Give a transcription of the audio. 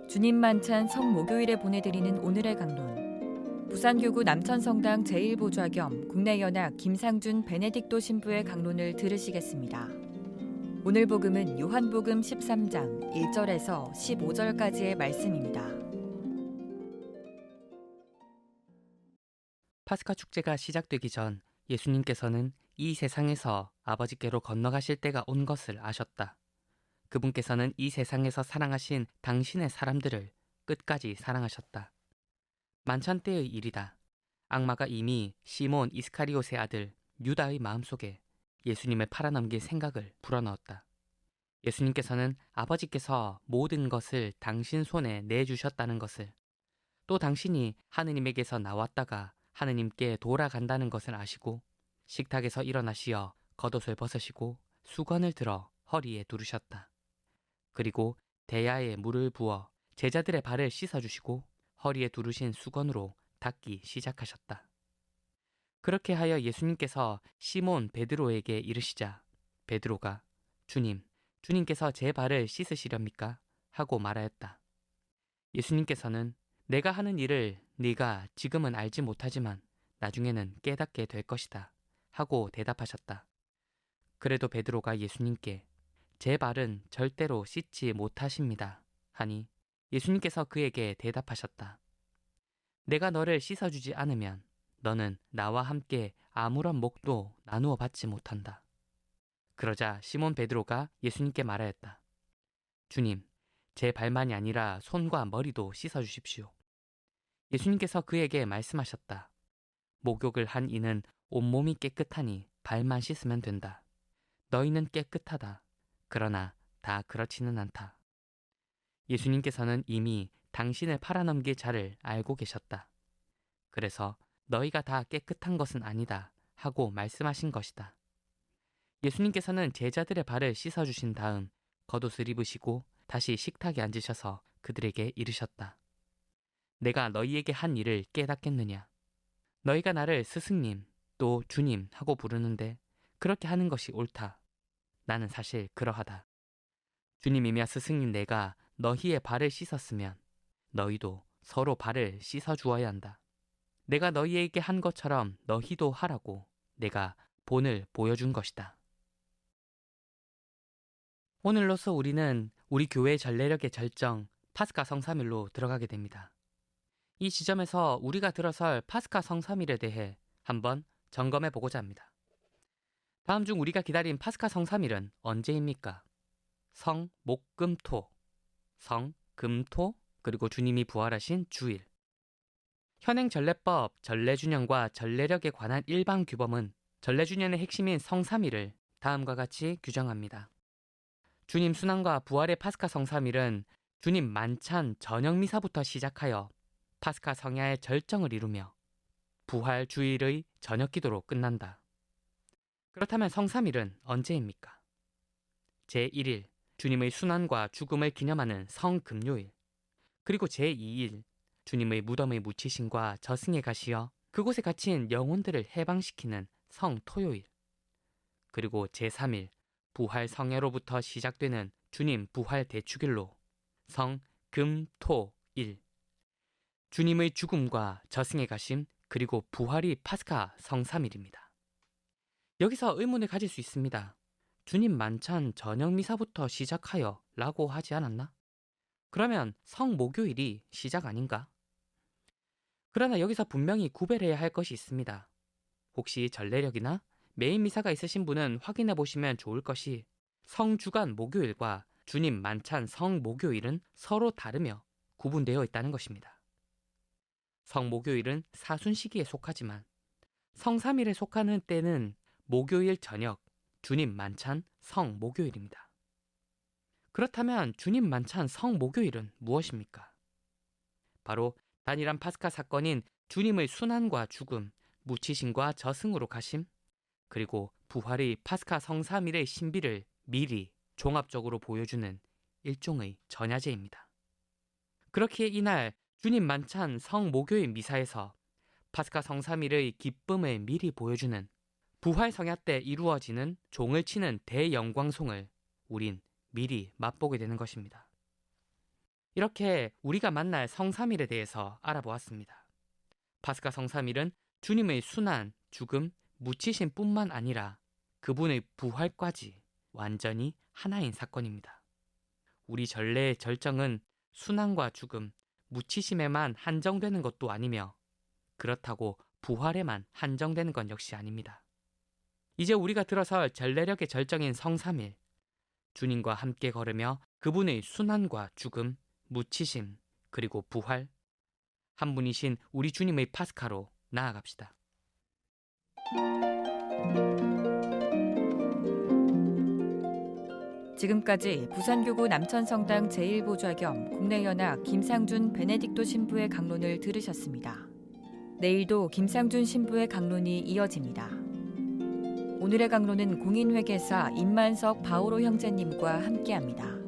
주님 만찬 성목요일에 보내드리는 오늘의 강론. 부산교구 남천성당 제1보좌 겸 국내연합 김상준 베네딕토 신부의 강론을 들으시겠습니다. 오늘 복음은 요한복음 13장 1절에서 15절까지의 말씀입니다. 파스카 축제가 시작되기 전 예수님께서는 이 세상에서 아버지께로 건너가실 때가 온 것을 아셨다. 그분께서는 이 세상에서 사랑하신 당신의 사람들을 끝까지 사랑하셨다. 만찬 때의 일이다. 악마가 이미 시몬 이스카리옷의 아들 유다의 마음속에 예수님을 팔아넘길 생각을 불어넣었다. 예수님께서는 아버지께서 모든 것을 당신 손에 내주셨다는 것을, 또 당신이 하느님에게서 나왔다가 하느님께 돌아간다는 것을 아시고 식탁에서 일어나시어 겉옷을 벗으시고 수건을 들어 허리에 두르셨다. 그리고 대야에 물을 부어 제자들의 발을 씻어주시고 허리에 두르신 수건으로 닦기 시작하셨다. 그렇게 하여 예수님께서 시몬 베드로에게 이르시자 베드로가 주님께서 제 발을 씻으시렵니까? 하고 말하였다. 예수님께서는 내가 하는 일을 네가 지금은 알지 못하지만 나중에는 깨닫게 될 것이다 하고 대답하셨다. 그래도 베드로가 예수님께 제 발은 절대로 씻지 못하십니다 하니 예수님께서 그에게 대답하셨다. 내가 너를 씻어주지 않으면 너는 나와 함께 아무런 몫도 나누어 받지 못한다. 그러자 시몬 베드로가 예수님께 말하였다. 주님, 제 발만이 아니라 손과 머리도 씻어주십시오. 예수님께서 그에게 말씀하셨다. 목욕을 한 이는 온몸이 깨끗하니 발만 씻으면 된다. 너희는 깨끗하다. 그러나 다 그렇지는 않다. 예수님께서는 이미 당신을 팔아넘길 자를 알고 계셨다. 그래서 너희가 다 깨끗한 것은 아니다 하고 말씀하신 것이다. 예수님께서는 제자들의 발을 씻어주신 다음 겉옷을 입으시고 다시 식탁에 앉으셔서 그들에게 이르셨다. 내가 너희에게 한 일을 깨닫겠느냐? 너희가 나를 스승님 또 주님 하고 부르는데 그렇게 하는 것이 옳다. 나는 사실 그러하다. 주님이며 스승인 내가 너희의 발을 씻었으면 너희도 서로 발을 씻어주어야 한다. 내가 너희에게 한 것처럼 너희도 하라고 내가 본을 보여준 것이다. 오늘로서 우리는 우리 교회 전례력의 절정 파스카 성삼일로 들어가게 됩니다. 이 지점에서 우리가 들어설 파스카 성삼일에 대해 한번 점검해 보고자 합니다. 다음 중 우리가 기다린 파스카 성삼일은 언제입니까? 성, 목, 금, 토. 성, 금, 토, 그리고 주님이 부활하신 주일. 현행 전례법, 전례준영과 전례력에 관한 일반 규범은 전례준영의 핵심인 성삼일을 다음과 같이 규정합니다. 주님 순환과 부활의 파스카 성삼일은 주님 만찬 저녁 미사부터 시작하여 파스카 성야의 절정을 이루며 부활 주일의 저녁 기도로 끝난다. 그렇다면 성삼일은 언제입니까? 제1일 주님의 순환과 죽음을 기념하는 성금요일, 그리고 제2일 주님의 무덤의 묻히심과 저승에 가시어 그곳에 갇힌 영혼들을 해방시키는 성토요일, 그리고 제3일 부활 성야로부터 시작되는 주님 부활 대축일로 성금토일, 주님의 죽음과 저승에 가심 그리고 부활이 파스카 성삼일입니다. 여기서 의문을 가질 수 있습니다. 주님 만찬 저녁 미사부터 시작하여 라고 하지 않았나? 그러면 성목요일이 시작 아닌가? 그러나 여기서 분명히 구별해야 할 것이 있습니다. 혹시 전례력이나 메인 미사가 있으신 분은 확인해 보시면 좋을 것이 성주간 목요일과 주님 만찬 성목요일은 서로 다르며 구분되어 있다는 것입니다. 성목요일은 사순시기에 속하지만 성삼일에 속하는 때는 목요일 저녁 주님 만찬 성목요일입니다. 그렇다면 주님 만찬 성목요일은 무엇입니까? 바로 단일한 파스카 사건인 주님의 순환과 죽음, 묻히심과 저승으로 가심, 그리고 부활의 파스카 성삼일의 신비를 미리 종합적으로 보여주는 일종의 전야제입니다. 그렇기에 이날 주님 만찬 성목요일 미사에서 파스카 성삼일의 기쁨을 미리 보여주는 부활 성야 때 이루어지는 종을 치는 대영광송을 우린 미리 맛보게 되는 것입니다. 이렇게 우리가 만날 성삼일에 대해서 알아보았습니다. 파스카 성삼일은 주님의 순환, 죽음, 묻히심뿐만 아니라 그분의 부활까지 완전히 하나인 사건입니다. 우리 전례의 절정은 순환과 죽음, 묻히심에만 한정되는 것도 아니며 그렇다고 부활에만 한정되는 건 역시 아닙니다. 이제 우리가 들어설 전례력의 절정인 성삼일, 주님과 함께 걸으며 그분의 순환과 죽음, 묻히심, 그리고 부활, 한 분이신 우리 주님의 파스카로 나아갑시다. 지금까지 부산교구 남천성당 제1보좌 겸 국내연합 김상준 베네딕토 신부의 강론을 들으셨습니다. 내일도 김상준 신부의 강론이 이어집니다. 오늘의 강론은 공인회계사 임만석 바오로 형제님과 함께합니다.